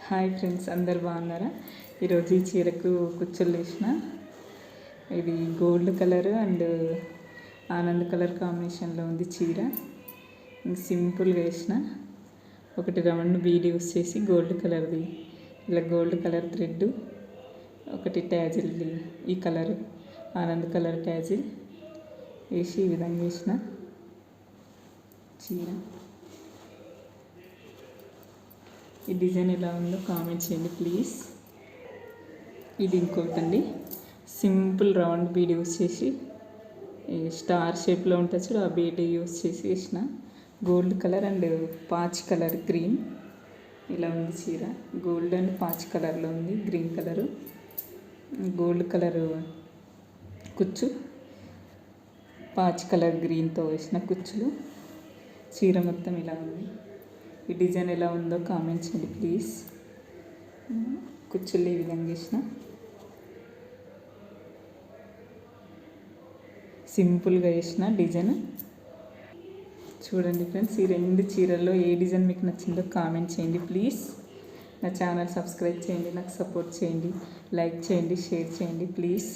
Hi friends, అందరు బాగున్నారా? ఈరోజు ఈ చీరకు కుచ్చులు వేసిన. ఇది gold colour and Anand colour కాంబినేషన్లో ఉంది చీర. సింపుల్గా వేసిన. ఒకటి రౌండ్ బీడ్ యూస్ చేసి గోల్డ్ కలర్ది ఇలా గోల్డ్ కలర్ థ్రెడ్, ఒకటి ట్యాజిల్ది ఈ కలర్ ఆనంద్ కలర్ ట్యాజిల్ వేసి ఈ విధంగా వేసిన చీర. ఈ డిజైన్ ఎలా ఉందో కామెంట్ చేయండి ప్లీజ్. ఇది ఇంకోటండి, సింపుల్ రౌండ్ బీడ్ యూస్ చేసి స్టార్ షేప్లో ఉంటుంది చూడు, ఆ బీడ్ యూస్ చేసి వేసిన. Gold colour and patch colour green ఇలా ఉంది చీర. గోల్డ్ అండ్ పాచ్ కలర్లో ఉంది, గ్రీన్ కలరు. గోల్డ్ కలరు కుచ్చు, పాచ్ కలర్ గ్రీన్తో వేసిన కుచ్చులు. చీర మొత్తం ఇలా ఉంది. ఈ డిజైన్ ఎలా ఉందో కామెంట్ చేయండి ప్లీజ్. కుచ్చులు ఈ విధంగా వేసిన. సింపుల్గా వేసిన డిజైన్. చూడండి ఫ్రెండ్స్, ఈ రెండు చీరల్లో ఏ డిజైన్ మీకు నచ్చిందో కామెంట్ చేయండి ప్లీజ్. నా ఛానల్ సబ్స్క్రైబ్ చేయండి, నాకు సపోర్ట్ చేయండి, లైక్ చేయండి, షేర్ చేయండి ప్లీజ్.